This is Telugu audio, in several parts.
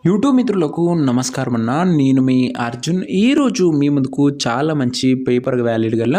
యూట్యూబ్ మిత్రులకు నమస్కారం అన్న. నేను మీ అర్జున్. ఈరోజు మీ ముందుకు చాలా మంచి పేపర్ వ్యాలిడ్ గల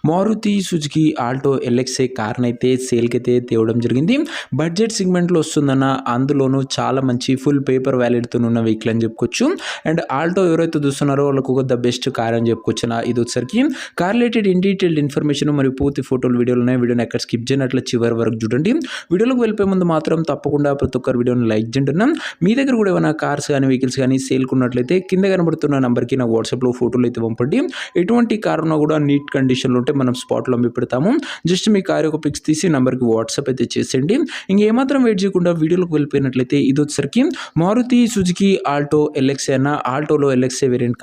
మారుతి సుజుకి ఆల్టో ఎల్ఎక్స్ఐ కార్ని అయితే సేల్కి అయితే తేవడం జరిగింది. బడ్జెట్ సెగ్మెంట్లో వస్తుందన్న, అందులోనూ చాలా మంచి ఫుల్ పేపర్ వ్యాలిడ్తో ఉన్న వెహికల్ అని చెప్పుకోవచ్చు. అండ్ ఆల్టో ఎవరైతే చూస్తున్నారో వాళ్ళకు ఒక ద బెస్ట్ కార్ అని చెప్పుకోవచ్చు. ఇది వచ్చరికి car related in detailed information మరియు పూర్తి ఫోటోలు వీడియోలు ఉన్నాయి. వీడియోని ఎక్కడ స్కిప్ చేయనట్లు చివరి వరకు చూడండి. వీడియోలోకి వెళ్ళిపోయే ముందు మాత్రం తప్పకుండా ప్రతి ఒక్కరు వీడియోని లైక్ చేయండి. మీ దగ్గర కూడా ఏమైనా కార్స్ కానీ వెహికల్స్ కానీ సేల్కి ఉన్నట్లయితే కింద కనబడుతున్న నెంబర్కి నా వాట్సాప్లో ఫోటోలు అయితే పంపండి. ఎటువంటి కార్ ఉన్నా కూడా నీట్ కండిషన్లో ఉంటే మనం స్పాట్లో అమ్మి పెడతాము. జస్ట్ మీ కార్ యొక్క పిక్స్ తీసి నెంబర్కి వాట్సాప్ అయితే చేసేయండి. ఇంకేమాత్రం వెయిట్ చేయకుండా వీడియోలోకి వెళ్ళిపోయినట్లయితే ఇది వచ్చరికి మారుతి సుజుకి ఆల్టో ఎల్ఎక్స్ఐ అన్న. ఆల్టోలో ఎల్ఎక్స్ఐ వేరియంట్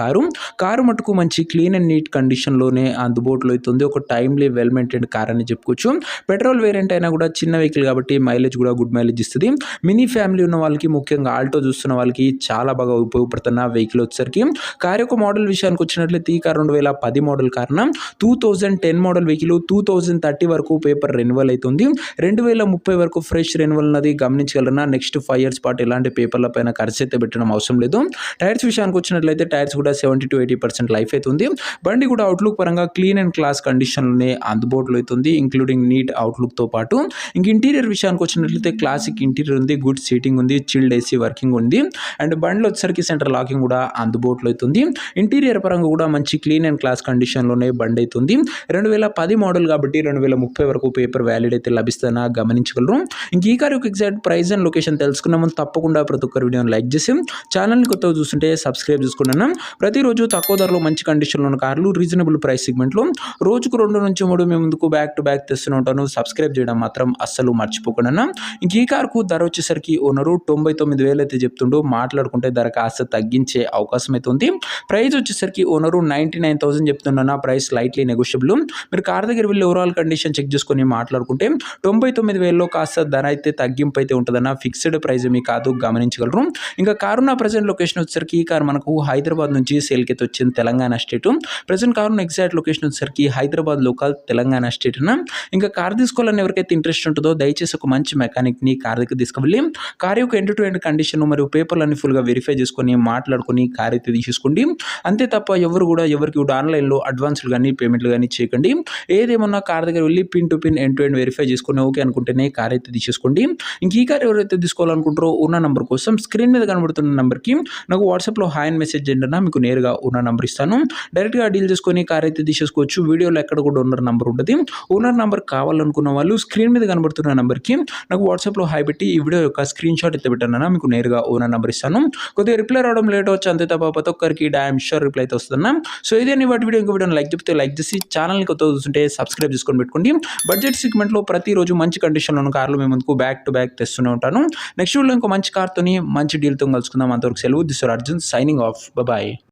కారు మటుకు మంచి క్లీన్ అండ్ నీట్ కండిషన్లోనే అందుబాటులో అవుతుంది. ఒక టైమ్లీ వెల్ మెయింటైన్ కార్ అని చెప్పుకోవచ్చు. పెట్రోల్ వేరియంట్ అయినా కూడా చిన్న వెహికల్ కాబట్టి మైలేజ్ కూడా గుడ్ మైలేజ్ ఇస్తుంది. మినీ ఫ్యామిలీ ఉన్న వాళ్ళకి, ముఖ్యంగా ఆల్టో చూస్తున్న వాళ్ళకి చాలా బాగా ఉపయోగపడుతున్న వెహికల్ వచ్చేసరికి కార్ యొక్క మోడల్ విషయానికి వచ్చినట్లయితే ఈ కార్ 2010 మోడల్ కారణం 2010 మోడల్ వెహికల్ 2030 వరకు పేపర్ రెన్యువల్ అవుతుంది. 2030 వరకు ఫ్రెష్ రెన్యువల్ ఉన్నది గమనించగలరన్నా. నెక్స్ట్ 5 years పాటు ఎలాంటి పేపర్ల పైన ఖర్చు అయితే పెట్టడం అవసరం లేదు. టైర్స్ విషయానికి వచ్చినట్లయితే టైర్స్ కూడా 70 to 80% లైఫ్ అవుతుంది. బండి కూడా అవుట్లుక్ పరంగా క్లీన్ అండ్ క్లాస్ కండిషన్లోనే అందుబాటులో అవుతుంది, ఇంక్లూడింగ్ నీట్ అవుట్లుక్తో పాటు. ఇంక ఇంటీరియర్ విషయానికి వచ్చినట్లయితే క్లాసిక్ ఇంటీరియర్ ఉంది, గుడ్ సీటింగ్ ఉంది, చిల్డ్ ఏసీ వర్కింగ్ ఉంది. అండ్ బండిలో వచ్చేసరికి సెంటర్ లాకింగ్ కూడా అందుబాటులో అవుతుంది. ఇంటీరియర్ పరంగా కూడా మంచి క్లీన్ అండ్ క్లాస్ కండిషన్లోనే బండి అవుతుంది. 2010 మోడల్ కాబట్టి 2030 వరకు పేపర్ వ్యాలిడ్ అయితే లభిస్తుందని గమనించగలరు. ఇంక ఈ కార్ యొక్క ఎగ్జాక్ట్ ప్రైస్ అండ్ లొకేషన్ తెలుసుకున్నాము. తప్పకుండా ప్రతి ఒక్కరు వీడియోని లైక్ చేసి ఛానల్ని కొత్తగా చూస్తుంటే సబ్స్క్రైబ్ చేసుకున్నాను. ప్రతిరోజు తక్కువ ధరలో మంచి కండిషన్లో ఉన్న కార్లు రీజనబుల్ ప్రైస్ సెగ్మెంట్లో రోజుకు 2 నుంచి 3 మీ ముందుకు బ్యాక్ టు బ్యాక్ తెస్తూనే ఉంటాను. సబ్స్క్రైబ్ చేయడం మాత్రం అస్సలు మర్చిపోకుండా. ఇంక ఈ కార్కు ధర వచ్చేసరికి ఓనరు 99,000 అయితే చెప్తుండో, మాట్లాడుకుంటే ధర కాస్త తగ్గించే అవకాశం అయితే ఉంది. ప్రైస్ వచ్చేసరికి ఓనరు 99,000 చెప్తున్నా. Price slightly negotiable. మీరు కార్ దగ్గర వెళ్ళి ఓవరాల్ కండిషన్ చెక్ చేసుకొని మాట్లాడుకుంటే 99,000లో కాస్త ధర అయితే తగ్గింపు అయితే ఉంటుందన్న. ఫిక్స్డ్ ప్రైస్ ఏమీ కాదు, గమనించగలరు. ఇంకా కారున్న ప్రజెంట్ లొకేషన్ వచ్చేసరికి ఈ కార్ మనకు హైదరాబాద్ నుంచి సేల్కి అయితే వచ్చింది, తెలంగాణ స్టేట్. ప్రజెంట్ కారున్న ఎగ్జాక్ట్ లొకేషన్ వచ్చేసరికి హైదరాబాద్ లోకల్, తెలంగాణ స్టేట్ అన్న. ఇంకా కార్ తీసుకోవాలని ఎవరికైతే ఇంట్రెస్ట్ ఉంటుందో దయచేసి ఒక మంచి మెకానిక్ని కార్ దగ్గర తీసుకువెళ్ళి కార్ యొక్క ఎండ్ టు ఎండ్ కండిషన్ మరియు పేపర్లన్నీ ఫుల్గా వెరిఫై చేసుకొని మాట్లాడుకొని కార్ అయితే తీసేసుకోండి. అంతే తప్ప ఎవరు కూడా ఎవరికి కూడా ఆన్లైన్లో అడ్వాన్స్లు కానీ పేమెంట్లు కానీ చేయకండి. ఏదేమన్నా కార్ దగ్గర వెళ్ళి pin to pin end to end verify చేసుకొని ఓకే అనుకుంటేనే కార్ అయితే తీసేసుకోండి. ఇంక ఈ కార్ ఎవరైతే తీసుకోవాలనుకుంటారో ఉన్న నెంబర్ కోసం స్క్రీన్ మీద కనబడుతున్న నెంబర్కి నాకు వాట్సాప్లో హాయ్ అని మెసేజ్ చేయండి అన్న. మీకు నేరుగా ఉన్న నెంబర్ ఇస్తాను. డైరెక్ట్గా డీల్ చేసుకొని కార్ అయితే తీసేసుకోవచ్చు. వీడియోలో ఎక్కడ కూడా ఓనర్ నెంబర్ ఉంటుంది. ఓనర్ నెంబర్ కావాలనుకున్న వాళ్ళు స్క్రీన్ మీద కనబడుతున్న నెంబర్కి నాకు వాట్సాప్లో హాయ్ పెట్టి ఈ వీడియో యొక్క స్క్రీన్ షాట్ అయితే పెట్టానన్నా. మీకు నేరుగా ఓనర్ నెంబర్ ఇస్తాను. కొద్దిగా రిప్లై రావడం లేట్ అవచ్చు, అంతే తప్ప ప్రతి ఒక్కరికి డామ్ షూర్ రిప్లై అయితే వస్తుందన్నా. సో ఇదే వాటి వీడియో. ఇంకో వీడియోని లైక్ చెప్తే లైక్ చేసి ఛానల్ని కొత్తగా చూస్తుంటే సబ్స్క్రైబ్ చేసుకొని పెట్టుకోండి. బడ్జెట్ సెగ్మెంట్లో ప్రతిరోజు మంచి కండిషన్లో ఉన్న కార్లు మేము ముందుకు బ్యాక్ టు బ్యాక్ తెస్తూనే ఉంటాను. నెక్స్ట్ వీడియో ఇంకో మంచి కార్తోని మంచి డీల్తో కలుసుకుందాం. అంతవరకు సెలవు. This Arjun signing off. Bye.